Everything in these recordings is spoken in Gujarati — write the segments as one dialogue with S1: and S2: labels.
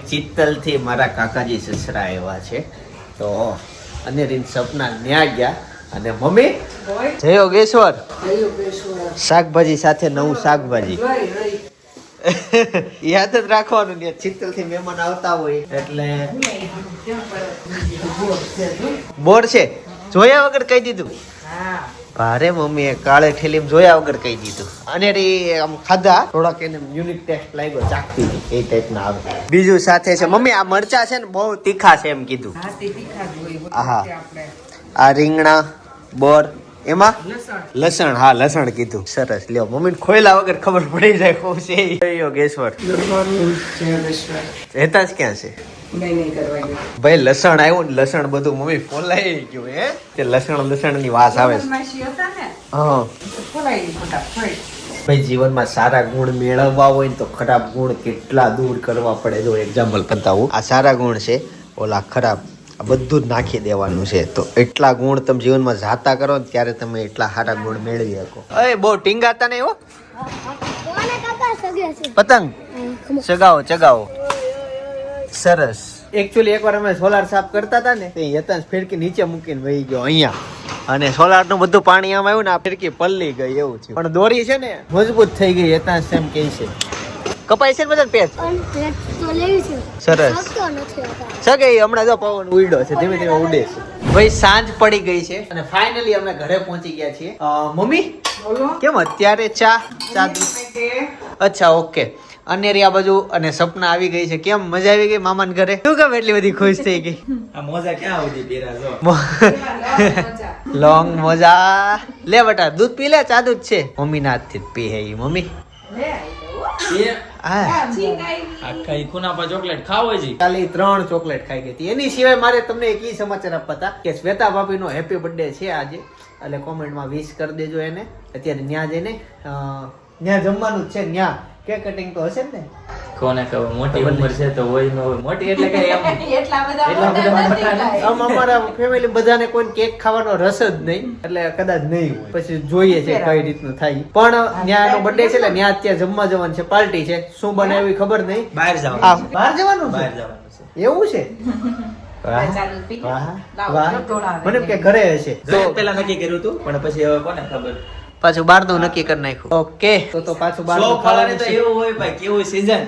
S1: ચિત્તલ થી મારા કાકાજી સસરા આવ્યા છે તો અને રીન સપના ન્યા ગયા અને મમ્મી જય યોગેશ્વર શાકભાજી સાથે નવું શાકભાજી યાદ જ રાખવાનું ને ચિત્તલ થી મહેમાન આવતા હોય એટલે બોર છે જોયા વગર કહી દીધું ભારે મમ્મીએ કાળે ઠેલી જોયા વગર કહી દીધું અને આમ ખાધા થોડાક એને યુનિક ટેસ્ટ લાગ્યો ચાખતી એ ટાઈપ ના આવે બીજું સાથે છે મમ્મી આ મરચા છે ને બહુ તીખા છે એમ કીધું હા આ રીંગણા બોર એમાં લસણ હા લસણ કીધું સરસ લ્યો મમ્મી ખોયલા વગર ખબર પડી જાય કોણ છે યોગેશ્વર હેતાજ ક્યાં છે ભાઈ લસણ આવ્યું ને લસણ બધું મમ્મી ફોલાઈ ગયું હે કે લસણ ની વાસ આવે હા ભાઈ જીવનમાં સારા ગુણ મેળવવા હોય ને તો ખરાબ ગુણ કેટલા દૂર કરવા પડે જો એક્ઝામ્પલ બતાવું આ સારા ગુણ છે ઓલા ખરાબ આ બધું જ નાખી દેવાનું છે તો એટલા ગુણ તમે જીવનમાં જાતા કરો ને ત્યારે તમે એટલા સારા ગુણ મેળવી શકો અરે બહુ ટીંગાતા નહીં હો પતંગ ચગાવો સરસ એકચ્યુઅલી એકવાર અમે સોલાર સાફ કરતા હતા ને તે યતાંશ ફિરકી નીચે મૂકીને વહી ગયો અહીંયા અને સોલાર નું બધું પાણી આમ આવ્યું ને આ ફિરકી પલળી ગઈ એવું છે પણ દોરી છે ને મજબૂત થઈ ગઈ યતાંશ એમ કહે છે કપાય છે ને બધા પેચ સરસ સગે હમણાં જો પવન ઉડ્યો છે ધીમે ધીમે ઉડે છે ભાઈ સાંજ પડી ગઈ છે અને ફાઇનલી અમે ઘરે પહોંચી ગયા છીએ મમ્મી કેમ અત્યારે ચા અચ્છા ઓકે અનેરી આ બાજુ અને સપના આવી ગઈ છે કેમ મજા આવી ગઈ મામાને ઘરે શું કેમ એટલી બધી ખુશ થઈ ગઈ
S2: આ મોજા ક્યાં આવતી બેરા જો
S1: લોંગ મોજા લે બેટા દૂધ પી લે ચા દૂધ છે મમ્મી ના હાથથી જ પી હે મમ્મી
S2: ચોકલેટ ખાવ
S1: ખાલી 3 ચોકલેટ ખાઈ ગઈ હતી એની સિવાય મારે તમને એક ઈ સમાચાર આપવા હતા કે શ્વેતા ભાભી નો હેપી બર્થડે છે આજે એટલે કોમેન્ટમાં વિશ કરી દેજો એને અત્યારે ન્યા જઈને ન્યા જમવાનું જ છે ન્યા કેક કટિંગ તો હશે ને
S2: કોને ખબર મોટી ઉંમર છે તો હોય ન હોય મોટી એટલે કે
S1: એટલા બધા આમ અમારા ફેમિલી બધાને કોઈ કેક ખાવાનો રસ જ નહીં એટલે કદાચ નહીં હોય પછી જોઈએ છે કઈ રીતનું થાય પણ ન્યાનો બર્થડે છે એટલે ન્યા અત્યારે જમવા જવાનું છે પાર્ટી છે શું બને એવી ખબર નહીં
S2: બહાર જવાનું
S1: છે એવું છે મને કે ઘરે હશે
S2: તો પેલા નક્કી કર્યું હતું પણ પછી હવે કોને ખબર
S1: પાછું બાર નું નક્કી કરી નાખ્યું ઓકે તો પાછું બાર નું ખાવાનું
S2: તો એવું હોય ભાઈ કેવું સીઝન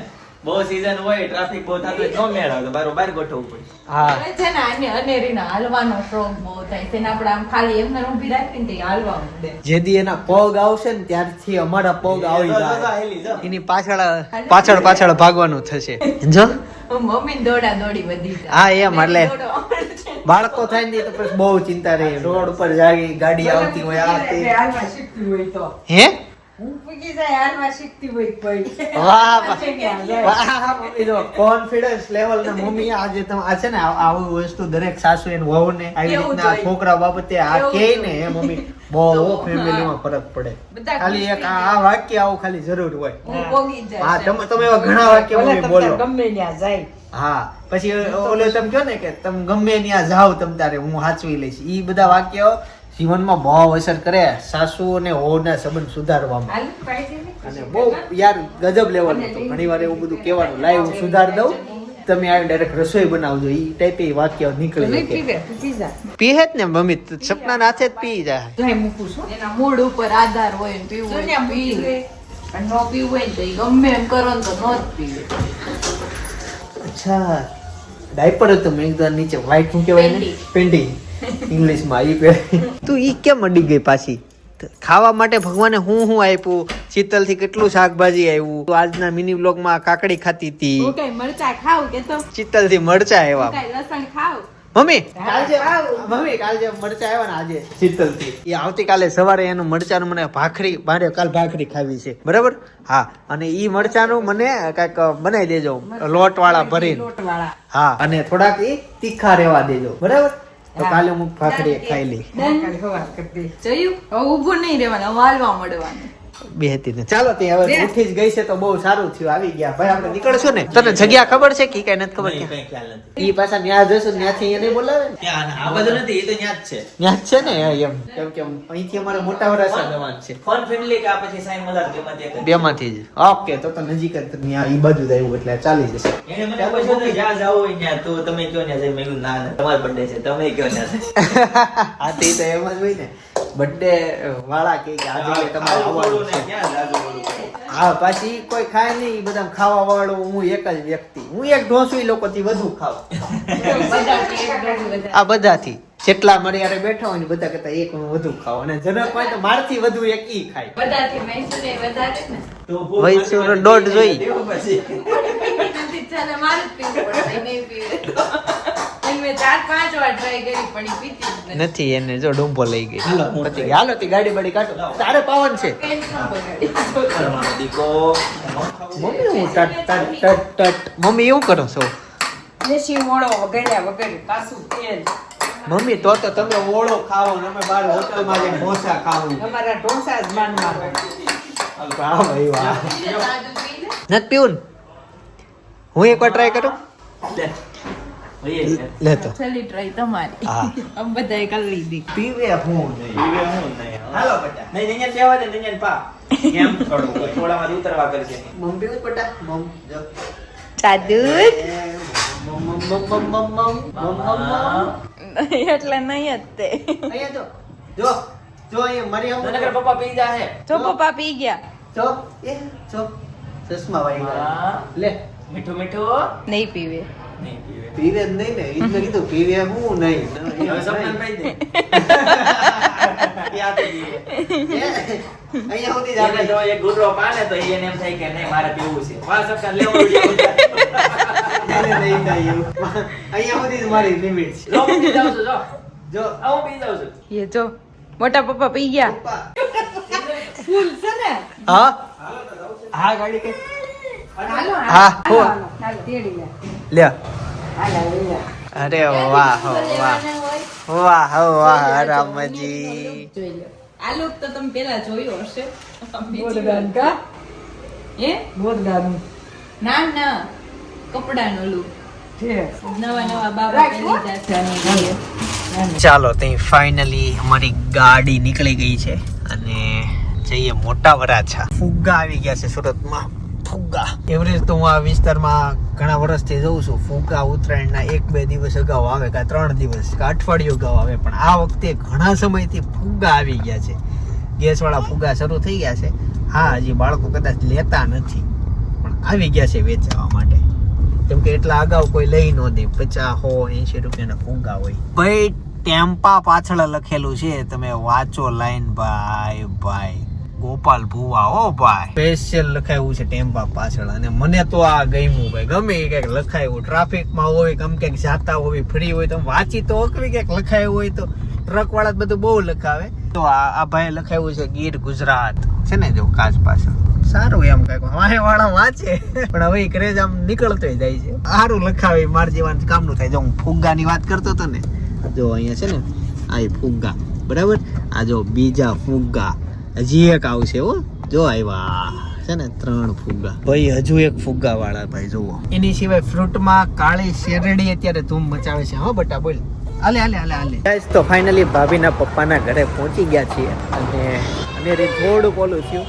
S2: બહુ સીઝન હોય ટ્રાફિક બહુ થતો હોય ન મેળ આવે તો બરોબર ગોઠવવું પડે
S3: હા છે ને આને અનેરીના હાલવાનો શોખ બહુ થાય છે ને આપણે આમ ખાલી એમને ઊભી રાખીને તે હાલવા માંડે
S1: જેદી એના પગ આવશે ને ત્યારથી અમારા પગ આવી જાય એની પાછળ ભાગવાનું થશે જો
S3: મમ્મી દોડા દોડી બધી
S1: હા એમ એટલે બાળકો થાય ને તો પછી બહુ ચિંતા રહે રોડ ઉપર જાગી ગાડી આવતી હોય આ તે
S3: હાલવા શીખતી હોય તો
S1: હે
S3: હું પૂગી જાય હાલવા શીખતી હોય કોઈ
S1: વાહ મમ્મી જો કોન્ફિડન્સ લેવલ ને મમ્મી આજે તમે આ છે ને આવું વસ્તુ દરેક સાસુ એને વહુ ને આવી રીતના છોકરા બાબતે આ કે ને હે મમ્મી બહુ ફેમિલીમાં ફરક પડે ખાલી એક આ વાક્ય આવું ખાલી જરૂર હોય હા તમે એવા ઘણા વાક્ય મમ્મી બોલો
S3: ગમે ત્યાં જાય
S1: હા પછી ઓલો તમે કહો ને કે તમે ગમે ત્યાં જાવ તમ તારે હું સાચવી લઈશ ઈ બધા વાક્યો જીવનમાં બહુ અસર કરે સાસુ અને વહુના સંબંધ સુધારવામાં અને બહુ યાર ગજબ લેવાનું તો ઘણી વાર એવું બધું કહેવાનું લાય હું સુધાર દઉં તમે આવી ડાયરેક્ટ રસોઈ બનાવજો ઈ ટાઈપે વાક્ય નીકળી પીહે જ ને મમ્મી સપના નાથે જ પી જાય
S3: એના મૂડ ઉપર આધાર હોય ને પીવું હોય પીવે અને ન પીવું હોય તો ગમે એમ કરો ને તો ન જ પીવે
S1: અચ્છા ડાયપર હતો મેં એકદમ નીચે વ્હાઈટ શું કહેવાય ને પેન્ટી ઇંગ્લિશમાં ઈ પહેરી તું ઈ કેમ અડી ગઈ પાછી ખાવા માટે ભગવાને હું આપ્યું ચિત્તલ થી કેટલું શાકભાજી આવ્યું તો આજના મિની બ્લોગ માં કાકડી ખાતી હતી
S3: મરચા ખાવ કે તો
S1: ચિત્તલ થી મરચા આવ્યા
S3: લસણ ખાવ
S1: મમ્મી કાલ જે મરચા આવ્યા ને આજે ચિત્તલ થી એ આવતીકાલે સવારે એનું મરચાનું મને કાલ ભાખરી ખાવી છે બરાબર હા અને ઈ મરચાનું મને કઈક બનાવી દેજો લોટ વાળા ભરીને હા અને થોડાક ઈ તીખા રેવા દેજો બરાબર તો કાલે હું ભાખરી ખાઈ લઈ
S3: જોયું હવે ઊભું નહીં રહેવાનું હાલવા મળવાનું
S1: બેહતી ને ચાલો તે હવે ઉઠી જ ગઈ છે તો બહુ સારું થયું આવી ગયા ભાઈ આપણે નીકળશું ને તને જગ્યા ખબર છે કે કઈ નથી ખબર
S2: નહીં,
S1: કે
S2: કઈ ખ્યાલ નથી.
S1: ઈ પાછા ન્યા જશું ત્યાંથી એને બોલાવે ને
S2: ત્યાં આ બધું નથી, એ તો ત્યાં જ છે.
S1: ન્યા જ છે ને એમ કેમ કે અહીંથી અમારે મોટા વરાસા જવાનું છે
S2: ફન ફેમિલી કે આ પછી સાઈન મદાર બેમાંથી એક જ.
S1: બેમાંથી જ ઓકે તો નજીક જ ન્યા ઈ બાજુ જ આવ્યું એટલે ચાલી જશે
S2: એને મને પૂછ્યું હતું, જ્યાં જાવું હોય ત્યાં તો તમે કયો ત્યાં જાય. મેં કીધું ના ના, તમારો birthday છે, તમે કયો ત્યાં જાય.
S1: આ તે તો એમ જ હોય ને બર્થડે વાળા કે આજે તમારે આવવાનું છે
S2: ક્યાં જાગો બોલું પડે.
S1: હા પાછી કોઈ ખાય નહીં ઈ બધા ખાવા વાળું હું એક જ વ્યક્તિ હું એક ઢોસું ઈ લોકોથી વધુ ખાવ
S3: બધાથી એક ડોઝ વધારે.
S1: આ બધાથી જેટલા મારી હારે બેઠા હોય ને બધા કરતા એક હું વધુ ખાવ અને જરાક હોય તો મારથી વધુ એક ઈ ખાય
S3: બધાથી મૈસૂરે વધારે ને.
S2: તો બહુ
S1: વૈસુનો
S2: પાછી
S1: દોઢ જોઈ.
S2: દેવો પછી.
S3: નથી ચાલે, મારે જ પીવું પડશે, એ નહીં પીવે. અને મેં 4-5 વાર try કરી પણ ઈ પીતી જ નથી.
S1: નથી એને જો ડુંબો લઈ ગઈ
S2: હાલો, હું
S1: પતી ગઈ. હાલો તે ગાડી બાડી કાઢો તારે પાવન છે
S3: કંઈ જ ન બગાડી.
S2: કરવાનો દીકો.
S1: મમ્મી હું ટટ ટટ ટટ ટટ મમ્મી એવું કરો છો
S4: દેશી મોળો વગડ્યા વગર કાસું તેલ
S1: મમ્મી તો તમે ઓળો ખાવો ને અમે બાર હોટલમાં જઈને ઢોસા ખાવું
S4: અમારા ઢોસા જ માનમાં
S1: વાહ ભાઈ વાહ
S3: સાદું પી લે.
S1: નથી પીવું ને હું એકવાર ટ્રાય કરું
S2: લે. ભાઈ, લે.
S1: લે તો
S3: છેલ્લી try તમારી.
S1: હા
S3: આમ બધાએ કરી લીધી.
S1: પીવે હું નહીં
S2: પીવે હું નહીં.
S1: હાલો બેટા
S2: નહીં, નહીં, ત્યાં રહેવા દે, નહીં, પા. એમ થોડું હોય. થોડામાંથી ઉતરવા કરશે.
S1: મમ પીવું છે બેટા મમ જો
S3: સાદું
S1: મમ
S3: એટલે નહીં જ તે.
S1: અહીંયા જો જો જો અહીંયા મારી
S2: તો નકર પપ્પા પી જાહે.
S3: જો પપ્પા પી ગયા.
S1: જો એ જો ચશ્મા વાળી
S2: હા.
S1: લે
S2: મીઠું મીઠું
S3: નહીં પીવે.
S2: નહીં પીવે.
S1: પીવે જ નહીં ને ઈ જ મેં કીધું પીવે હું નહીં
S2: હવે સપનાને પાઈ દે.
S1: યાદ પીવે અહીંયા સુધી જ
S2: એને
S1: આપણે
S2: જો એક ગુટરો પાને તો એને એમ થાય કે નહીં મારે પીવું છે. મારે સપના લેવું જોઈએ.
S1: એને નહીં થાય એવું અહીંયા સુધી જ મારી લિમિટ છે
S2: જો હું પી જાઉં છું, જો.
S1: જો
S2: આ હું પી જાઉં છું.
S3: એ જો મોટા પપ્પા પી ગયા.
S1: પપ્પા
S4: ફૂલ છે ને
S1: હા હા ગાડી કે
S4: હાલો
S1: હા હો
S4: હાલો તેડી લે
S1: લે
S4: હાલો લે
S1: અરે વાહ હો વાહ વાહ હો વાહ રામજી
S3: જોઈ લો. આ look તો તમે પેલા જોયો હશે.
S4: ગોરગાન કા
S3: હે?
S4: ગોરગાન
S3: ના ના કપડાનો look.
S4: છે
S3: નવા નવા બાબા પહેરી જશે અને એ.
S1: ચાલો તે ફાઇનલી અમારી ગાડી નીકળી ગઈ છે અને જઈએ મોટા વરાછા ફુગ્ગા આવી ગયા છે સુરતમાં ફુગ્ગા એવરેજ તો હું આ વિસ્તારમાં ઘણા વર્ષથી જઉં છું ફુગ્ગા ઉત્તરાયણના 1-2 દિવસ અગાઉ આવે કે 3 દિવસ કે અઠવાડિયું અગાઉ આવે પણ આ વખતે ઘણા સમયથી ફુગ્ગા આવી ગયા છે ગેસવાળા ફુગ્ગા શરૂ થઈ ગયા છે હા હજી બાળકો કદાચ લેતા નથી પણ આવી ગયા છે વેચવા માટે કેમ કે એટલા અગાઉ કોઈ લઈ ન દે 50, 100, 80 રૂપિયાના ફુગ્ગા હોય ભાઈ ટેમ્પા પાછળ લખેલું છે તમે વાંચો લાઈન ભાઈ ભાઈ ગોપાલ ભુવા ઓ ભાઈ સ્પેશિયલ લખાયું છે ટેમ્પા પાછળ અને મને તો આ ગમ્યું ભાઈ ગમે એ કંઈક લખાયું ટ્રાફિકમાં હોય ગમે ક્યાંક જાતા હોય ફ્રી હોય તો વાંચી તો હકવી ક્યાંક લખાયું હોય તો ટ્રક વાળા બધું બહુ લખાવે તો આ ભાઈ લખાયું છે ગીર ગુજરાત છે ને જો કાચ પાછળ સારું એમ કઈક વાહે વાળા વાંચે પણ હવે ક્રેઝ આમ નીકળતો જાય છે સારું લખાવે માર જેવાનું કામનું થાય જો હું ફુગ્ગાની વાત કરતો હતો ને જો અહીંયા છે ને આ ફુગ્ગા બરાબર આ જો બીજા ફુગ્ગા હજી એક આવશે હો જો આવ્યા છે ને 3 ફુગ્ગા ભાઈ હજુ એક ફુગ્ગા વાળા ભાઈ જુઓ એની સિવાય ફ્રૂટમાં કાળી શેરડી અત્યારે ધૂમ મચાવે છે હા બટા બોલ હાલે હાલે હાલે હાલે ગાઈસ તો ફાઇનલી ભાભીના પપ્પાના ઘરે પહોંચી ગયા છીએ અને થોડુંક ઓલું થયું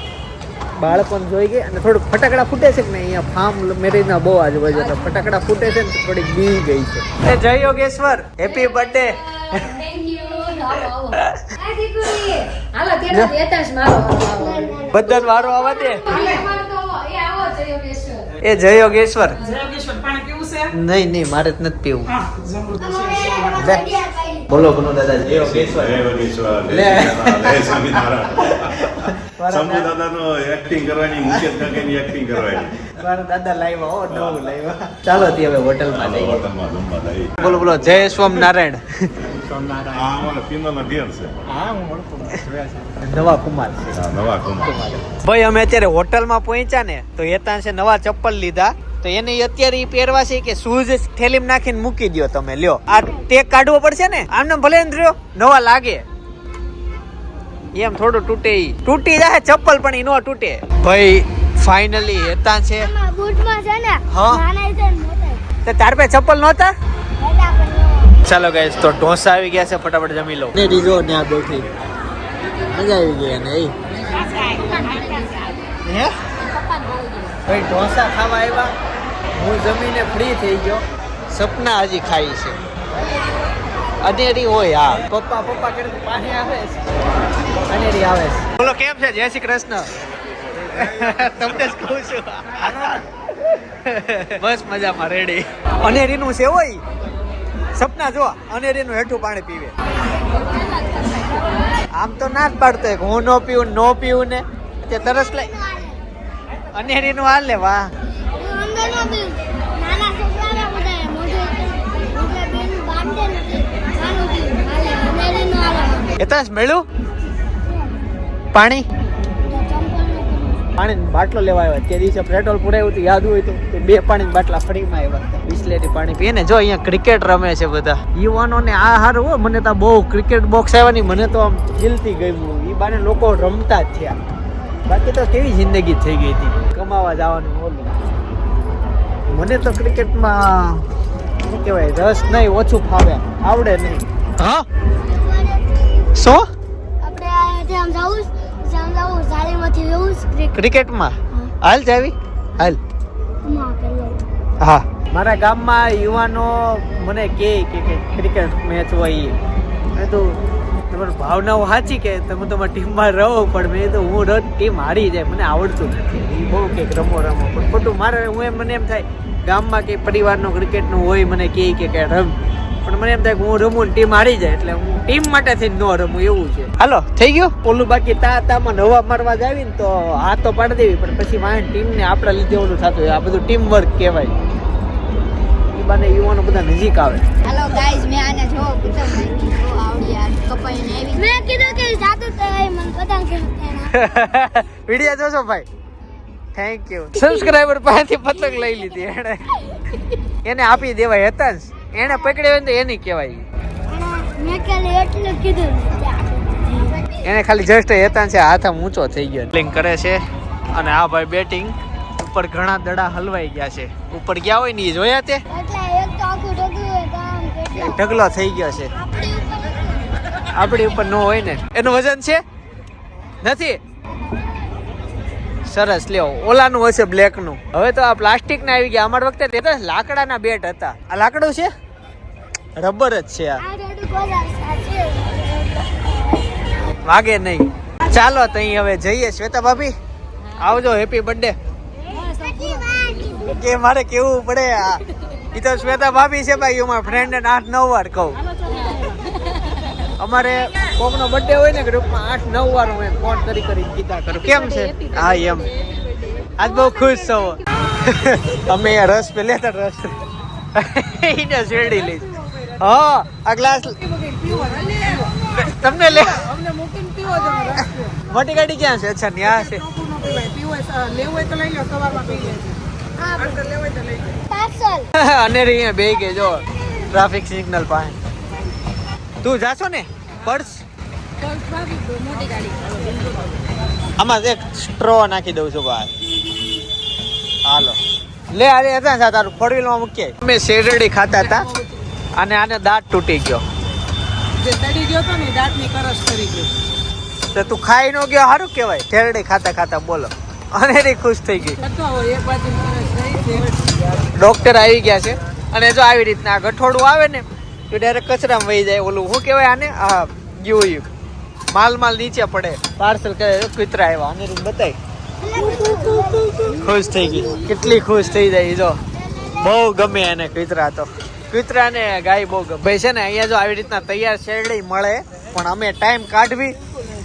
S1: બાળકોને જોઈ ગઈ અને થોડુંક ફટાકડા ફૂટે છે કે ને અહીંયા ફાર્મ મેરેજના બહુ આજુબાજુ એટલે ફટાકડા ફૂટે છે ને થોડીક બી ગઈ છે એ જય યોગેશ્વર હેપી બર્થડે બધાને વારો આવવા દે એ જય યોગેશ્વર
S4: જયોગેશ્વર પાણી પીવું છે
S1: નહીં નહીં મારે જ નથી પીવું
S4: હા જમરૂ તો છે
S1: બોલો બોલો દાદા જય યોગેશ્વર લે.
S5: શંભુ દાદાનો એક્ટિંગ કરવાની મુકેશ કાકાની એક્ટિંગ કરવાની
S1: મારા દાદા લાવ્યા હો નવું લાવ્યા ચાલો તે હવે હોટલમાં જઈએ
S5: હોટલમાં જમવા જાય.
S1: બોલો બોલો જય સ્વામિનારાયણ
S5: આ અમારા પિંદરના દિયર છે
S1: નવા કુમાર
S5: આ નવા કુમાર
S1: ભાઈ અમે અત્યારે હોટલમાં પહોંચ્યા ને તો હેતાંશે નવા ચપ્પલ લીધા તો એને અત્યારે ઈ પહેરવા છે કે શૂઝ થેલીમાં નાખીને મૂકી દ્યો તમે લ્યો આ ટેક કાઢવો પડશે ને આમને ભલે ને રહ્યો નવા લાગે એમ થોડું તૂટી જાય ચપ્પલ પણ ઈ નો તૂટે ભાઈ. ફાઇનલી હતા છે
S6: બૂટમાં છે ને
S1: હા.
S6: નાના છે ને મોટા
S1: તો તાર પાસે ચપ્પલ નહોતા.
S6: મોટા પણ
S1: ચાલો ગાઈસ તો ઢોસા આવી ગયા છે, ફટાફટ જમી લો. ને રીજો ને આ બેઠી મજા આવી ગઈ ને હે ભાઈ ઢોસા ખાવા આવ્યા, હું જમીને ફ્રી થઈ ગયો. સપના હજી ખાઈ છે અનેરી હોય. હા પપ્પા કરે પાસે આવે છે, અનેરી આવે છે. બોલો કેમ છે? જય શ્રી કૃષ્ણ. તમને જ કહું છું બસ મજામાં રેડી. અનેરીનું છે હોય સપના જો, અનેરીનું હેઠું પાણી પીવે. આમ તો ના જ પાડતો એક હું નો પીવું ને તે તરસ લઈ અનેરીનું હાલ લે. વાહ
S6: અંદરનો બી નાના છોકરાને બધા મોઢે બેન બાંધે નથી નાનું બી હાલે અંદરનો હાલે
S1: એ તરસ મળ્યું પાણી બાટલો લેવા આવ્યા. તે દિવસે પેટ્રોલ પુરાયું હતું યાદ હોય તો 2 પાણીના બાટલા ફ્રીમાં આવ્યા. બિસ્લેરી પાણી પીએ ને. જો અહીંયા ક્રિકેટ રમે છે બધા યુવાનોને. આ હારું હો, મને તો બહુ ક્રિકેટ બોક્સ આવ્યા ની મને તો આમ દિલથી ગમ્યું. એ બાને લોકો રમતા જ થયા. બાકી તો કેવી જિંદગી થઈ ગઈ હતી કમાવા જવાનું ઓલું. મને તો ક્રિકેટમાં શું કહેવાય રસ નહીં, ઓછું ફાવે, આવડે નહીં. હા શું
S6: આપણે જેમ જાવું જાળીમાંથી જવું
S1: ક્રિકેટમાં હાલ જાવી હાલ. હા મારા ગામમાં યુવાનો મને કહે કે ક્રિકેટ મેચ હોય મેં તો તમારી ભાવનાઓ સાચી કે તમે તમારી ટીમમાં રહો, પણ મેં તો હું રોજ ટીમ હારી જાય મને આવડતું નથી. એ બહુ કંઈક રમો પણ ખોટું મારે મને એમ થાય ગામમાં કંઈક પરિવારનો ક્રિકેટનું હોય મને કહે કે રમ, પણ મને એમ થાય કે હું રમું ને ટીમ હારી જાય એટલે હું ટીમ માટે થઈને ન રમું એવું છે. હાલો થઈ ગયું ઓલું. બાકી તામાં નવા મારવા જાવી ને તો હાથ તો પાડી દેવી, પણ પછી વાંહે ટીમને આપણા લીધે ઓલું થતું. આ બધું ટીમ વર્ક કહેવાય. એ બાને યુવાનો બધા નજીક આવે.
S3: હેલો ગાઈઝ, મેં આને જો પતંગ નાખી જો આવડી આ કપાઈને આવી.
S6: મેં કીધું કે સાતું તો મને પતંગ કે
S1: વિડિયો જોશો ભાઈ? Thank you. સબસ્ક્રાઇબર પાસેથી પતંગ લઈ લીધી એને આપી દેવાય હતા એને પકડ્યો ને તો એની કહેવાય.
S6: મેં કાલે એટલું કીધું
S1: એને ખાલી જસ્ટ હેતાન છે હાથ આમ ઊંચો થઈ ગયો. બોલિંગ કરે છે અને આ ભાઈ બેટિંગ ઉપર ઘણા દડા હલવાઈ ગયા છે. ઉપર ગયા હોય ને એ જોયા તે
S6: એટલે એક તો આખું ઢગલું કામ કેટલા
S1: ઢગલો થઈ ગયો છે. આપણી ઉપર નો હોય ને. એનું વજન છે નથી. સરસ લ્યો. ઓલાનું હશે બ્લેક નું. હવે તો આ પ્લાસ્ટિક ના આવી ગયા. અમારા વખતે લાકડાના બેટ હતા. આ લાકડું છે રબર જ છે. આ
S6: આ રોડ કોલા સાચે
S1: વાગે નહીં. ચાલો તઈ હવે જઈએ. શ્વેતા ભાભી આવજો, હેપી બર્થડે. કે મારે કેવું પડે આ ઈ તો શ્વેતા ભાભી છે ભાઈ. અમારા ફ્રેન્ડ ને 8-9 વાર કહું. અમારે કોકનો બર્થડે હોય ને ગ્રુપમાં 8-9 વાર હું ફોન કરી કીધા કરું કેમ છે. હા એમ આજ બહુ ખુશ છો. અમે રસ પે લેતા રસ એને શેરડી લઈ. હા આ ગ્લાસ તમને લે મોટી ગાડી ક્યાં છે? અચ્છા ત્યાં છે.
S6: પાર્સલ
S1: અને અહીંયા બે કે જો ટ્રાફિક સિગ્નલ પાસે. તું જાશો ને પર્સ આમાં એક સ્ટ્રો નાખી દઉં છું બહાર. હાલો લે અરે હતા તારું 4 વ્હીલમાં મૂકીએ. અમે શેરડી ખાતા હતા અને આને દાંત તૂટી ગયો.
S4: જે તડી ગયો તો ને દાંતની કરસ કરી ગયો.
S1: તો તું ખાઈ નો ગયો સારું કહેવાય. શેરડી ખાતા ખાતા બોલો અને ખુશ થઈ ગઈ.
S4: થતો હોય એક બાજુ કરસ રહી છે.
S1: ડોક્ટર આવી ગયા છે અને જો આવી રીતના ગઠોડું આવે ને તો ડાયરેક્ટ કચરામાં વહી જાય. ઓલું શું કહેવાય આને? હા ગયું માલ નીચે પડે. પાર્સલ કરે કૂતરા આવ્યા અને બતાય ખુશ થઈ ગઈ. કેટલી ખુશ થઈ જાય જો. બહુ ગમે એને કૂતરા તો. કૂતરાને ગાય બહુ ગમે. ભાઈ છે ને અહીંયા જો આવી રીતના તૈયાર શેરડી મળે, પણ અમે ટાઈમ કાઢવી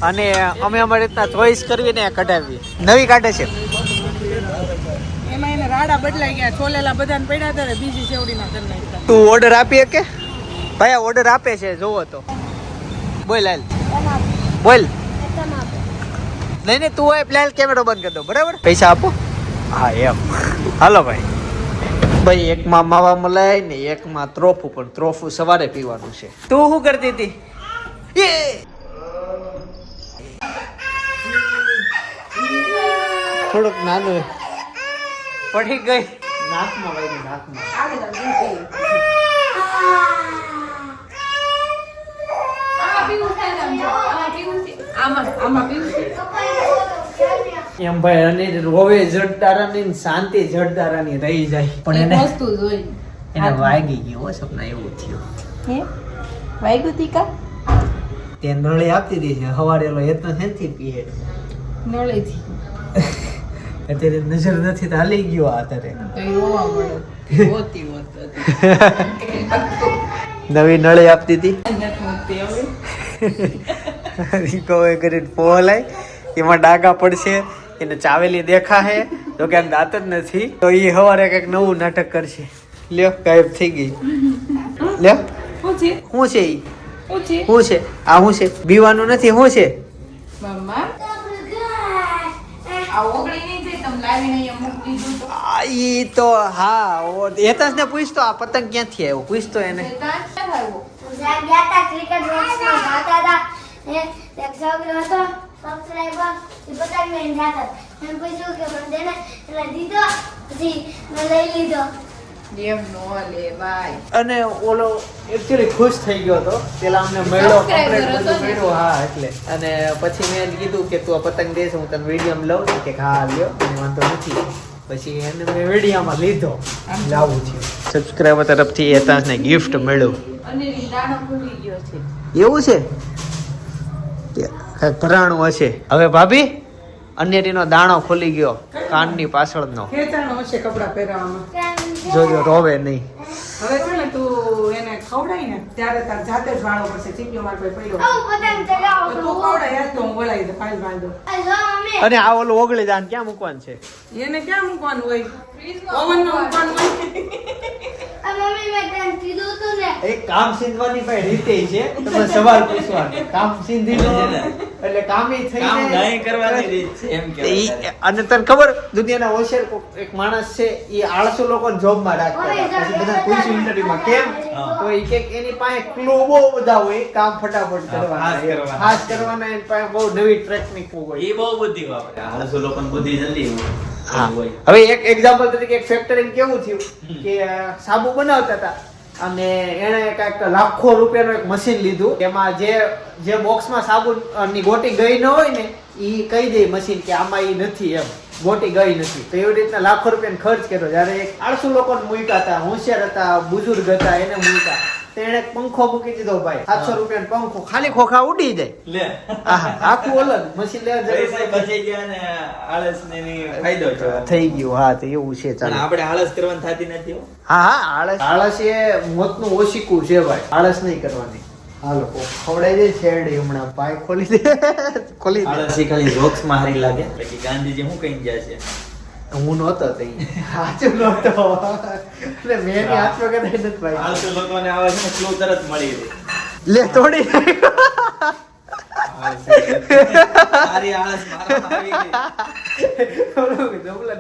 S1: અને અમે અમારી રીતના ચોઈસ કરવી ને કઢાવી. નવી કાઢે છે
S4: એમાં એને રાડા બદલાઈ ગયા. છોલેલા બધાને પડ્યા હતા ને બીજી સેવડીના કરી નાખ્યા.
S1: તું ઓર્ડર આપી કે ભાઈ? ઓર્ડર આપે છે જોવો તો. બોલ હાલ બોલ. નહીં નહીં તું હોય પ્લાન કેમેરો બંધ કરી દો બરાબર. પૈસા આપો. હા એમ હાલો ભાઈ. ભાઈ એકમાં માવા મલાઈ ને એકમાં ત્રોફું, પણ ત્રોફું સવારે પીવાનું છે. તું શું કરતી હતી? થોડુંક નાનું પડી ગઈ નાકમાં વાગ્યું નાકમાં. એમ ભાઈ અને રોવે જડદારાની ને શાંતિ જડદારાની રહી જાય પણ એને
S3: વસ્તુ જોઈ
S1: એને વાગી ગયું હો સપના એવું થયું.
S3: હે વાગ્યું તી કા
S1: તે નળી આપતી હતી છે હવારે એલો એતો નથી પીએ
S3: નળેથી
S1: અત્યારે નજર નથી તો હાલી ગયો આ તારે
S3: તો એ રોવા મળે હોતી
S1: નવી નળી આપતી હતી
S3: હોતી હવે
S1: રિકવર કરીને પોલાય એમાં ડાઘા પડશે એને ચાવેલી દેખા હે તો કે આમ દાંત જ નથી તો એ હવારે કંઈક નવું નાટક કરશે. લ્યો ગાયબ થઈ ગઈ. લ્યો
S3: શું છે
S1: શું છે ઈ
S3: શું છે
S1: શું છે આ શું છે બીવાનું નથી શું છે
S3: મમ્મા આ ઓગળી નહીં જાય તમે લાવીને અહીંયા મૂકી દીધું તો
S1: આ ઈ તો હા હેતાશ ને પૂછતો આ પતંગ ક્યાંથી આવ્યો પૂછતો એને
S3: ત્યાં ક્યાં આવ્યો
S6: જ્યાં ગયા તા ક્રિકેટ મેચમાં ગાતા હતા એ એક છોકરો હતો સબસ્ક્રાઇબર એ પતંગ લઈને જાતા એમ પૂછ્યું કે મને દેને એટલે દીધો પછી મેં લઈ લીધો
S3: એમ નો લે ભાઈ
S1: અને ઓલો એકચ્યુઅલી ખુશ થઈ ગયો હતો પેલા અમને મળ્યો
S3: Subscriber
S1: complete
S3: હતો
S1: બધું
S3: ને.
S1: મળ્યો હા એટલે અને પછી મેં એને કીધું કે તું આ પતંગ દેશ હું તને વિડીયોમાં લઉં કે હા લ્યો મને વાંધો નથી પછી એને મેં વિડીયોમાં લીધો લાવું છે સબસ્ક્રાઇબર તરફથી એતાસને ગિફ્ટ મળ્યું
S3: અને એ દાણો ભૂલી ગયો છે
S1: એવું છે કાંઈક ભરાણું હશે હવે ભાભી અન્યરીનો દાણો ખોલી ગયો કાનની પાછળનો
S4: ખેંચાણો હશે કપડાં પહેરવામાં.
S1: જોજો રોવે નહીં
S4: હવે છે ને તું એને ખવડાય ને ત્યારે તાર જાતે જ વાળો પડશે ચીપિયો માર પાસે પડ્યો
S6: આવું પતંગ ચગાવો
S4: તો તું ખવડાય યાદ તો હું બોલાવી દઉં કાલ બાંધો
S6: આ જો મમ્મી
S1: અને આ ઓલું ઓગળી દાન ક્યાં મૂકવાનું છે
S4: એને ક્યાં મૂકવાનું હોય ઓવનમાં મૂકવાનું હોય
S6: આ મમ્મી મેં તને કીધું તું ને
S1: એક કામ સીંધવાની ભાઈ રીતે છે તમે સવાલ પૂછવાનો કામ સીંધી લો એટલે કામી થઈ
S2: કામ
S1: જાય
S2: નહીં કરવાની રીત છે એમ કહેવાય.
S1: અને તને ખબર દુનિયાના હોશિયાર એક માણસ છે એ આળસુ લોકોને જોબમાં રાખતા હતા પછી બધા પૂછ્યું ઇન્ટરવ્યુમાં કેમ તો એ કે એની પાસે ક્લુ બહુ બધા હોય કામ ફટાફટ કરવાના
S2: ખાસ કરવાના.
S1: ખાસ કરવાના એની પાસે બહુ નવી ટેકનિક હોય
S2: એ બહુ બુદ્ધિ વાપરે આળસુ લોકોની બુદ્ધિ જલ્દી
S1: હા.
S2: હોય.
S1: હવે એક એક્ઝામ્પલ તરીકે એક ફેક્ટરી કેવું થયું કે સાબુ બનાવતા હતા અને એણે કાંઈક લાખો રૂપિયાનું એક મશીન લીધું એમાં જે બોક્સમાં સાબુ ની ગોટી ગઈ ન હોય ને એ કહી દે મશીન કે આમાં એ નથી એમ ગોટી ગઈ નથી તો એવી રીતના લાખો રૂપિયાનો ખર્ચ કર્યો જ્યારે એક આળસુ લોકોને મૂક્યા હતા હોશિયાર હતા બુજુર્ગ હતા એને મૂક્યા તો એણે એક પંખો મૂકી દીધો ભાઈ 700 રૂપિયાનો પંખો ખાલી ખોખા ઉડી જાય
S2: લે
S1: આહા, આખું અલગ મશીન લેવા જરૂર
S2: પૈસા બચી ગયા ને આળસને એની ફાયદો છે.
S1: થઈ ગયું હા તો એવું છે
S2: પણ
S1: ચાલો
S2: આપણે આળસ કરવાની થતી નથી હો.
S1: હા આળસ એ મોતનું ઓશિકું છે ભાઈ આળસ નહીં કરવાની આ લોકો ખવડાઈ દે છેડી હમણાં પાય ખોલી દે ખોલી દે
S2: આળસ એ ખાલી jokes માં હારી લાગે બાકી ગાંધીજી શું કહીને ગયા છે
S1: હું નહોતો તઈ સાચું નહોતો એટલે મેં એની આત્મકથા નથી ભાઈ
S2: આળસુ લોકોને આવે છે ને clue તરત મળી રહે.
S1: લે તોડી
S2: તારી આળસ મારામાં આવી ગઈ.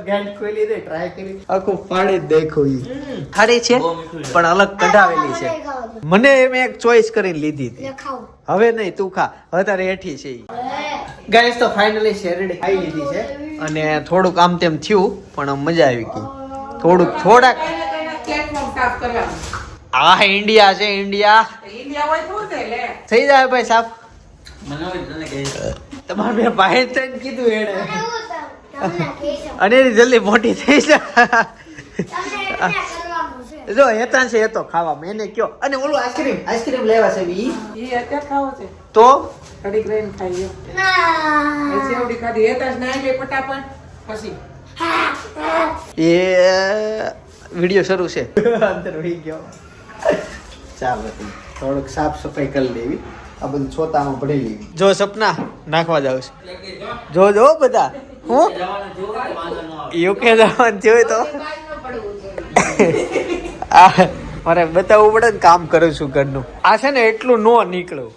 S1: ગાંઠ ખોલી દે ટ્રાય કરી આખું ફાડી જ દેખું ઈ ખારી છે
S2: બહુ મીઠું છે.
S1: પણ અલગ કઢાવેલી છે મને મેં એક ચોઈસ કરીને લીધી હતી
S6: લે ખાવ
S1: હવે નહીં તું ખા હવે તારે હેઠી છે ઈ ગાઈસ તો ફાઇનલી શેરડી ખાઈ લીધી છે અને થોડુંક આમ તેમ થયું પણ મજા આવી ગઈ થોડાક
S4: પ્લેટફોર્મ સાફ કરવાનું
S1: આ ઇન્ડિયા છે ઇન્ડિયા
S4: ઇન્ડિયા હોય શું છે લે
S1: થઈ જાય ભાઈ સાહેબ
S2: મને હોય તને કહે
S1: તમારે મેં ભાઈ થઈને કીધું એને
S6: એવું તમને કહે છે
S1: અને એની જલ્દી મોટી થઈ જાય
S6: તમને એટલે કરવાનું છે
S1: જો હેતાન છે એ તો ખાવામાં એને કયો અને ઓલું આઈસ્ક્રીમ લેવા છે ઈ
S4: એ અત્યારે ખાવો છે
S1: તો
S4: કડીક રહીને ખાઈ લ્યો
S6: ના
S4: એ સેવડી ખાધી હેતા જ નાઈ લે ફટાફટ પછી
S1: એ વિડિયો શરૂ છે અંદર વહી ગયો ચાલો થોડુંક સાફ સફાઈ કરી લેવી આ બધું છોતામાં ભરી લેવી જો સપના નાખવા જાવ છે જો બધા હું યુકે જવાનું થયું તો આ મારે બતાવવું પડે ને કામ કરું છું ઘરનું આ છે ને એટલું નો નીકળ્યું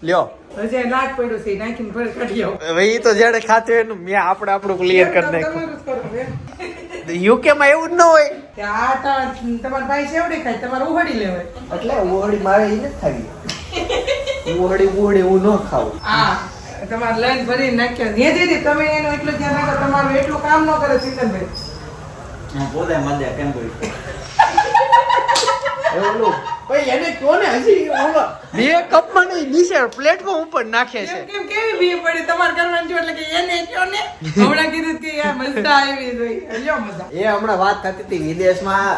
S1: લ્યો
S4: હજી નાક પડ્યું છે નાખીને ફરી કાઢી આવો
S1: હવે ઈ તો જેને ખાતું હોય એનું મેં આપણું ક્લિયર કરી નાખ્યું
S4: તમારું જ કરવું એમ.
S1: યુકે માં એવું જ ન હોય
S4: કે આ તમારા ભાઈ સેવડી ખાય તમારે ઉહડી લેવાય
S1: એટલે ઉહડી મારે ઈ નથી ખાવી ઉહડી હું ન ખાવું
S4: આ તમારે લઈને ભરી નાખ્યો ને દીદી તમે એનું એટલું ધ્યાન રાખો તમારું એટલું નું કામ ન કરે ચિકનભાઈ.
S2: હું પોતે મજા કેમ કરી
S1: એ ઓલું ભાઈ એને કોને હજી ઓલો બે કપમાં નહીં નીચે પ્લેટફોર્મ ઉપર નાખે છે.
S4: કેમ કેવી બી પડી તમારે કરવાનું છે એટલે કે એને કયો ને હમણાં કીધું કે યાર મજા આવી ગઈ લ્યો મજા.
S1: એ હમણાં વાત થતી હતી વિદેશમાં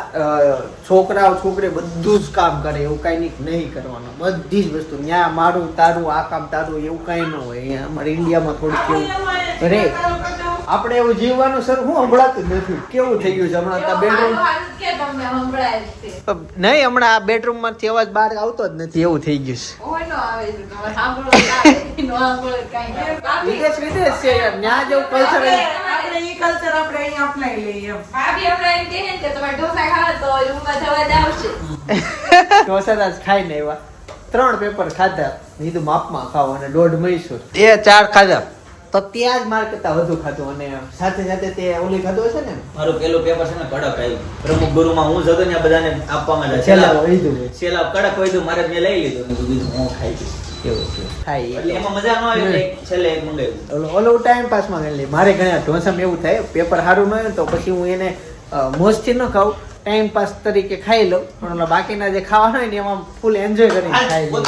S1: છોકરાઓ છોકરી બધું જ કામ કરે એવું કઈ નહીં કરવાનું બધી જ વસ્તુ ન્યા મારું તારું આ કામ તારું એવું કઈ ન હોય. અહીંયા અમારે ઇન્ડિયામાં થોડું કેવું અરે આપણે એવું જીવવાનું સર હું સંભળાતું જ નથી. કેવું થઈ ગયું છે હમણાં બેડરૂમ
S3: કે તમને સંભળાય છે
S1: નહીં હમણાં આ બેડરૂમ માંથી અવાજ બહાર આવતો જ નથી એવું થઈ ગયું છે.
S3: ઓનો આવે છે તમારે સાંભળો આવે નો સાંભળો કાઈ
S1: વિદેશ વિદેશ છે યાર ન્યા જેવું કલ્ચર
S4: આપણે ઈ કલ્ચર આપણે અહીં અપનાવી લઈએ એમ.
S3: ભાભી હમણાં એમ કહે ને કે તમારે ઢોસા ખાવા તો રૂમમાં જવા જ આવશે
S1: ઢોસા ખાઈને આવ્યા 3 પેપર ખાધા કીધું માપમાં ખાવ અને 1.5 મહીસૂર એ 4 ખાધા તો ત્યાં જ માર કરતા વધુ ખાધું અને સાથે સાથે તે ઓલી ખાધું હશે ને
S2: મારું પેલું પેપર છે ને કડક આવ્યું પ્રમુખ ગુરુમાં હું જતો ને બધાને આપવામાં જાય
S1: છેલ્લા લીધું છે
S2: છેલ્લા કડક હોય મારે મેં લઈ લીધું મેં કીધું હું ખાઈ જઈશ
S1: કેવું છે ખાઈ
S2: એટલે એમાં મજા ન આવી એટલે છેલ્લે એક મંગાવ્યું
S1: ઓલો ટાઈમ પાસમાં ગયેલી મારે ઘણા ઢોસામાં એવું થાય પેપર સારું ન હોય ને તો પછી હું એને મોજથી ન ખાઉં ટાઈમ પાસ તરીકે ખાઈ લઉં પણ ઓલા બાકીના જે ખાવાના હોય ને એમાં ફૂલ એન્જોય કરીને ખાઈ લઉં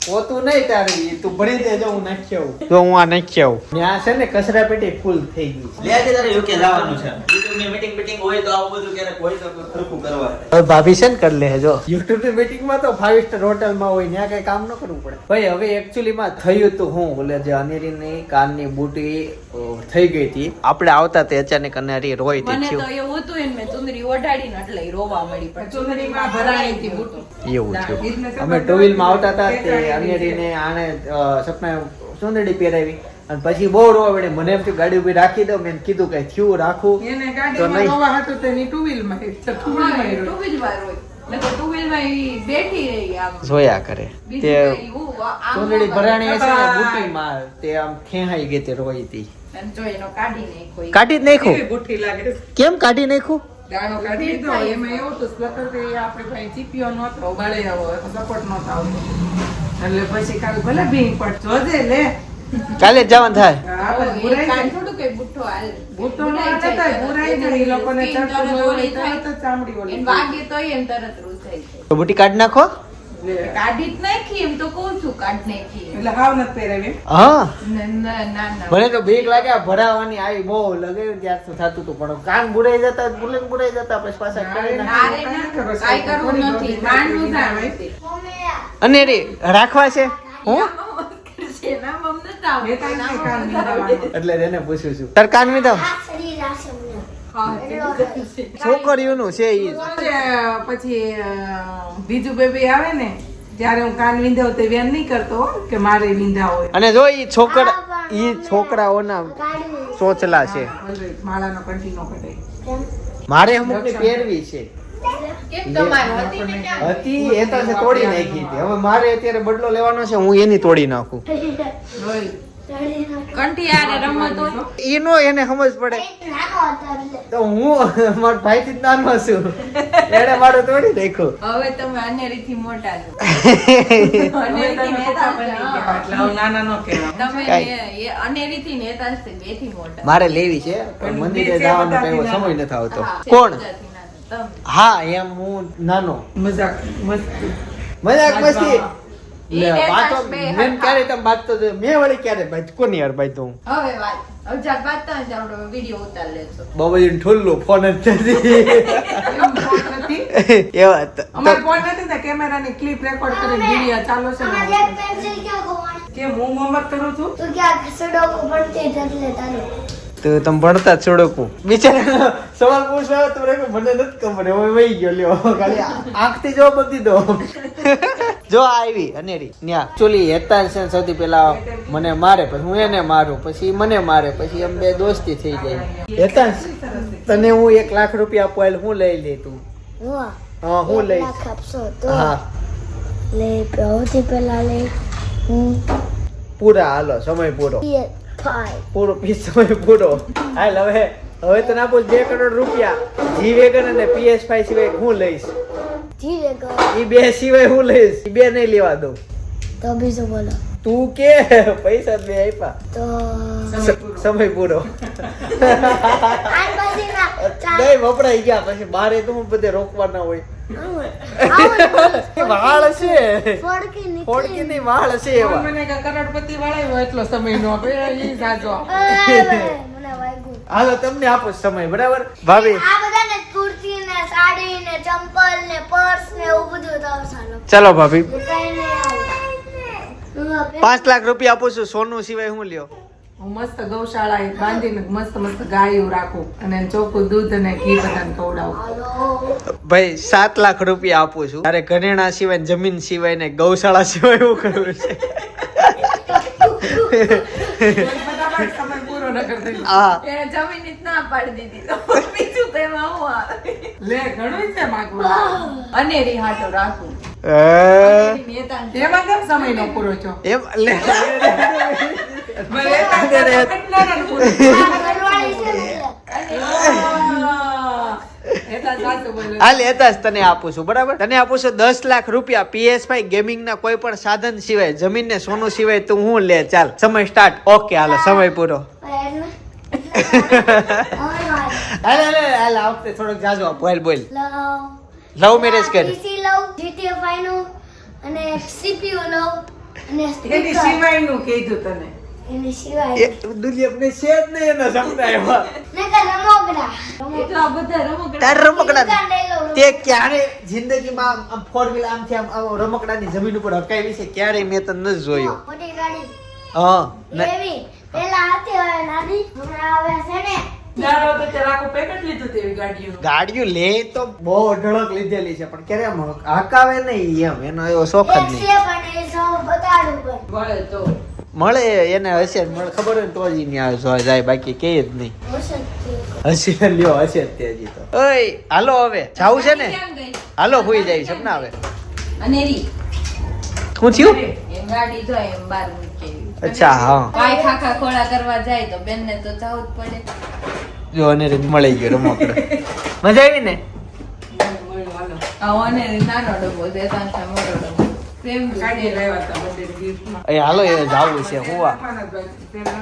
S1: પોતું નહીં તારી તું ભરી દેજો હું નાખી આવું તો હું આ નાખી આવું ત્યાં છે ને કચરા પેટી ફૂલ થઈ ગઈ
S2: લે આજે તારે યુકે જવાનું છે YouTube ની મીટિંગ હોય તો આવું બધું ક્યારેક હોય તો ખરખું કરવા
S1: હવે ભાભી છે ને કરી લે જો યુટ્યુબ ની મીટિંગમાં તો 5 સ્ટાર હોટલમાં હોય ત્યાં કઈ કામ ન કરવું પડે ભાઈ હવે એકચ્યુઅલી માં થયું તો હું ઓલે જે અનેરીની કાનની બુટી થઈ ગઈ હતી આપણે આવતા તે અચાનક અનેરી રોઈ
S3: મને
S1: હતી
S3: તો એવું હતું એને મેં ચુંદડી ઓઢાડીને એટલે રોવા મળી પણ
S4: ચુંદડીમાં ભરાણી હતી બુટો.
S1: એવું થયું અમે ટુ વ્હીલ માં આવતા હતા તે અનેરીને આને સપના સુંદડી પહેરાવી અને પછી બહુ રોવા પડે મને એમ થયું ગાડી ઉભી રાખી દઉં મેં કીધું કઈ થયું રાખું
S4: એને
S1: તો
S4: ગાડીમાં
S1: નહીં.
S4: રોવા હતું તેની ટુ વ્હીલ માં ટુ વ્હીલ માં
S3: ટુ વ્હીલ માં રોય ને તો ટુ વ્હીલ માં ઈ બેઠી રહી આમ
S1: જોયા કરે
S3: બીજું
S1: તે
S3: કઈ હું આમ
S1: સુંદડી ભરાણી છે ને બુટીમાં તે આમ ખેંચાઈ ગઈ તે રોઈ હતી
S3: અને જો એનો કાઢી નાખ્યો ઈ.
S1: કાઢી જ નાખ્યું
S4: કેવી બુઠ્ઠી લાગે છે.
S1: કેમ કાઢી નાખ્યું
S4: દાણો કાઢી દીધો એમાં એવું તો સ્પેકર કે આપણે ભાઈ ચીપિયો નહોતો બાળે આવો સપોર્ટ નહોતો આવતો એટલે પછી કાલ ભલે ભીંગ પડ જોજે લે
S1: કાલે જ જવાનું થાય
S4: આપણે
S3: એક
S4: ભૂરાઈ
S3: કાન
S4: જાય.
S3: થોડું કઈ બુઠ્ઠો હાલે.
S4: બુઠ્ઠો ન
S3: ભૂરાઈ
S4: થતા
S3: જાય.
S4: ભૂરાઈ જાય. ઈ લોકોને
S3: સ્કિન
S4: ચડતું
S3: તરત
S4: હોય
S3: ઓલી થાય.
S4: તરત જ ચામડી ઓલી
S3: એને વાગે તોય એમ તરત રૂસાઈ જાય.
S1: તો બુટી કાઢી નાખો
S4: લે.
S3: કાઢી જ નાખી એમ તો કહું છું કાઢ નાખી
S4: એટલે હાવ નથી પહેરાવી
S1: હા
S3: ના ના ના
S1: મને તો બીક લાગે આ ભરાવાની આવી બહુ લગે ત્યાર તો થતું હતું પણ કાન બુરાઈ જતા બુરાઈ જતા પછી પાછા કરી નાખે.
S3: ના રે ના કાંઈ કરવું નથી માંડવું ના આવે
S6: મમ્મી
S1: અને રે રાખવા છે હું
S3: નામ અમને જ આવડે.
S4: એ કાંઈ નહીં કામ નિંદાવાનું.
S1: એટલે એને પૂછું છું તાર કાન મી દઉં
S6: આ શરીર આશે મને
S3: હા,
S1: છોકરીઓનું છે ઈ
S4: જોજે, પછી બીજું બેબી આવે ને જ્યારે હું કાન વિંધાવ તે વેન નહીં કરતો હો, કે મારે વિંધા હોય
S1: અને જો ઈ છોકરાઓના
S6: કાઢવી
S1: ચોચલા છે
S4: માળાનો કંટીનો કઢાઈ
S6: કેમ
S1: મારે અમુક ની પહેરવી છે
S3: કેમ તમારે હતી ને ક્યાં?
S1: હતી એ તો છે તોડી નાખી હતી હવે મારે અત્યારે બદલો લેવાનો છે હું એની તોડી નાખું
S4: રોઈ.
S3: કંઠી આરે રમત હોય
S1: એનો એને સમજ પડે
S6: નાનો હતો એટલે
S1: તો હું મારા ભાઈ થી નાનો છું એને મારો તોડી નાખ્યો
S3: હવે તમે અનેરીથી મોટા છો
S4: હવે
S3: અનેરીથી
S4: તમે
S3: નેતા
S4: પપ્પા બની
S3: છો.
S4: ગયા, એટલે હવે નાના નો કહેવાય.
S3: તમે
S1: કાંઈ.
S3: એ અનેરીથી નેતા છે બેથી મોટા
S1: મારે લેવી છે પણ મંદિરે જવાનો કઈ સમય નથી આવતો
S3: હા,
S1: કોણ
S3: ગુજરાતી નાના. તમે.
S1: હા એમ હું નાનો
S4: મજાક મસ્તી.
S1: મજાક મસ્તી
S3: ઈ
S1: લે,
S3: નેતા
S1: બાતો
S3: જ બે
S1: મેં
S3: હતા.
S1: ક્યારે તમે બાતો મેં વળી ક્યારે બાત કોની યાર બાત હું
S3: હવે વાત હવે જાત બાજતા જ આપણે વિડીયો ઉતાર લેજો
S1: બાબાજી ઠુલ્લું ફોન જ નથી
S4: એમ ફોન નથી.
S1: એવા
S4: અમારે ફોન નથી ને કેમેરાની ક્લિપ રેકોર્ડ કરીને વિડીયો ચાલુ છે
S6: આ
S4: ને.
S6: બ્લેક પેન્સિલ ક્યાં ગોવાણ
S4: કેમ હું હોમવર્ક કરું છું?
S6: તું ક્યાં ઘસડો પડતી એટલે તારે
S1: તો તમે ભણતા છોડકું બિચારા સવાલ પૂછવા તો મને નથી ખબર હવે વહી ગયો લ્યો ખાલી આંખથી જો બધી દો જો આવી અનેરી ન્યા ચોલી હેતાન છે ને સૌથી પહેલા મને મારે પછી હું એને મારું પછી મને મારે પછી અમે બે દોસ્તી થઈ ગઈ હેતાન તને હું 1 લાખ રૂપિયા આપો એટલે હું લઈ લે તું
S6: વાહ
S1: હા હું લઈશ
S6: લાખ આપશો તો
S1: હા
S6: લે સૌથી પહેલા લે હું
S1: પૂરા હાલો સમય પૂરો
S6: PS5
S1: પૂરો સમય પૂરો હાલ હવે તને આપો 2 કરોડ રૂપિયા જી વેગન અને PS5 સિવાય હું લઈશ
S6: ધીરે કર
S1: ઈ બે સિવાય હું લઈશ ઈ બે નહીં લેવા દઉં
S6: તો બીજું બોલો
S1: તું કે પૈસા બે આપ્યા
S6: તો
S1: સમય પૂરો
S6: આજ પછી ના
S1: નહીં વપરાઈ ગયા પછી બારે તો હું બધે રોકવાના હોય
S6: આવું
S1: વાળ છે
S6: ફોડકી નીકળી
S1: ફોડકી ની વાળ છે એવા
S4: મને કે કરોડપતિ વાળા એટલો સમય નો આપે ઈ સાચો
S6: મને વાગ્યું
S1: હાલો તમને આપો સમય બરાબર ભાભી
S6: આ બધાને કુર્તી ને સાડી ને ચંપલ ને પર્સ ને એવું બધું તો સાલો
S1: ચલો ભાભી
S6: કઈ નહીં આવે
S1: 5 લાખ રૂપિયા આપું છું સોનું સિવાય હું લ્યો
S4: હું મસ્ત ગૌશાળા બાંધીને મસ્ત મસ્ત ગાયો રાખું અને ચોખ્ખું દૂધ અને ઘી બધાને ખવડાવું
S6: હાલો
S1: ભાઈ 7 લાખ રૂપિયા આપું છું તારે ઘરેણા સિવાય ને જમીન સિવાય ને ગૌશાળા સિવાય એવું કરવું છે
S4: ફટાફટ સમય પૂરો ન કરી
S1: હા
S3: એને જમીન જ ના પાડી દીધી તો બીજું તો એમાં હું આવે
S4: લે ઘણું છે માગવું
S3: અનેરી હાટો રાખું
S1: એ,
S3: અનેરી નેતાને
S4: એમાં કેમ સમય નો પૂરો છો
S1: એમ લે
S4: ભલે કેટલા ને પૂરો
S6: ઘરવાળી છે ને
S4: એટલા સાચું બોલે
S1: આ લેતા જ તને આપું છું બરાબર તને આપું છું 10 લાખ રૂપિયા PS5 ગેમિંગ ના કોઈ પણ સાધન સિવાય જમીન ને સોનું સિવાય તું હું લે ચાલ સમય સ્ટાર્ટ ઓકે હાલો સમય પૂરો હાલે હાલે હાલ આ વખતે થોડોક જાજો બોલ બોલ લવ મેરેજ કર
S6: PC લઉં GTA 5 નું અને CPU લઉં અને
S4: એની
S6: સ્પીકર
S4: સિવાયનું કીધું તને
S6: એની સિવાય
S1: દુનિયા ને છે જ નહીં એના સપના એવા
S6: ને કે રમકડા
S3: એટલા બધા રમકડા
S1: તાર રમકડા
S6: દુકાન લઈ લઉં
S1: તે ક્યારે જિંદગીમાં આમ 4 વ્હીલ આમથી આમ રમકડાની જમીન ઉપર હકાવી છે ક્યારે મેં તને નથી જોયો
S6: મોટી ગાડી
S1: હા ને-
S6: એવી પેલા હતી હવે નાની હમણાં આવે છે ને
S4: દાડો તો તે રાખો પેકેટ લીધું તેવી ગાડીઓ
S1: ગાડીઓ લે તો બહુ અઢળક લીધેલી છે પણ ક્યારે આમ હકાવે નહીં એમ એનો એવો શોખ જ
S6: એક
S1: નહીં
S6: છે પણ એ સૌ બતાડું પણ
S4: મળે તો
S1: મળે એને હશે મળે ખબર હોય ને તો જ ઈ આવે જો જાય બાકી કે જ નહીં હશે લ્યો હશે જ તે હજી તો ઓય હાલો હવે જાવું છે ને
S3: ક્યાં ગઈ
S1: હાલો હોઈ જાય સપના આવે
S3: અનેરી
S1: શું થયું
S3: એમ ગાડી જોય એમ બાર મૂકેલી
S1: અચ્છા હા
S3: ભાઈ ખાખા ખોળા કરવા જાય તો બેન ને તો જવું જ પડે
S1: જો અને મળી ગયો રમકડો મજા આવી ને
S4: મળ્યું હાલો
S3: આ અનેરી નાનો ડબ્બો છે તાંસા મોટો ડબ્બો સેમ
S4: ગાડી લાવ્યા હતા બધે ગિફ્ટમાં
S1: એ હાલો એ જાવું છે હું આ
S4: પેલા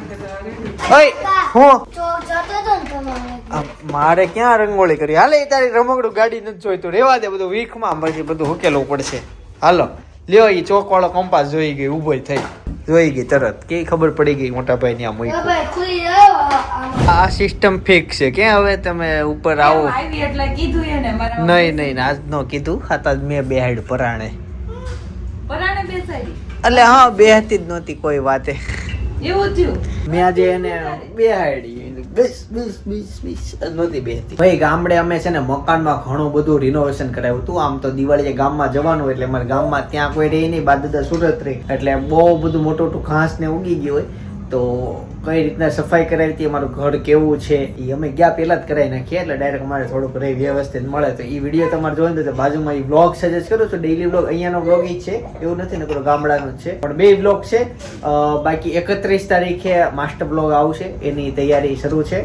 S1: ઓય હું
S6: જતો તો ને તમારે
S1: આ મારે ક્યાં રંગોળી કરી હાલે ઈ તારી રમકડું ગાડી નથી જોઈતું રેવા દે બધું વીખમાં પછી બધું હુકેલું પડશે હાલો લ્યો ઈ ચોક વાળો કંપાસ જોઈ ગઈ ઉભો થઈ જોઈ ગઈ તરત કે ખબર પડી ગઈ મોટા ભાઈ ને આમ
S6: ભાઈ ખુલી રહ્યો
S1: આ સિસ્ટમ ફિક્સ છે કે હવે તમે ઉપર આવો
S3: આવી એટલે કીધું એને મારા
S1: નહીં નહીં આજ નો કીધું ખાતા મેં બેહાડ પરાણે
S3: પરાણે બેસાડી
S1: એટલે હા બેહતી જ નહોતી કોઈ વાતે
S3: એવું થયું
S1: મેં આજે એને બેહાડી બેસ બેસ બેસ બેસ નહોતી બેહતી ભાઈ ગામડે અમે છે ને મકાનમાં ઘણું બધું રિનોવેશન કરાવ્યું હતું આમ તો દિવાળીએ ગામમાં જવાનું એટલે અમારે ગામમાં ત્યાં કોઈ રહી નહીં બાદ સુરત રહી એટલે બહુ બધું મોટું મોટું ઘાસ ને ઉગી ગયું હોય તો કઈ રીતના સફાઈ કરાવી હતી અમારું ઘર કેવું છે એ અમે ગયા પહેલા જ કરાવી નાખીએ એટલે ડાયરેક્ટ અમારે થોડુંક રહી વ્યવસ્થિત મળે તો એ વિડીયો તમારે જોઈને તો બાજુમાં એ બ્લોગ સજેસ્ટ કરું છું ડેઈલી બ્લોગ અહીંયાનો બ્લોગ ઈ છે એવું નથી ને પેલો ગામડાનો જ છે પણ બે બ્લોગ છે બાકી 31 તારીખે માસ્ટર બ્લોગ આવશે એની તૈયારી શરૂ છે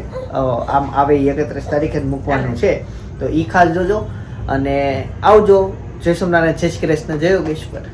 S1: આમ આવે 31 તારીખે જ મૂકવાનું છે તો ઈ ખાસ જોજો અને આવજો જય સોમનારાયણ જય શ્રી કૃષ્ણ જય યોગેશ્વર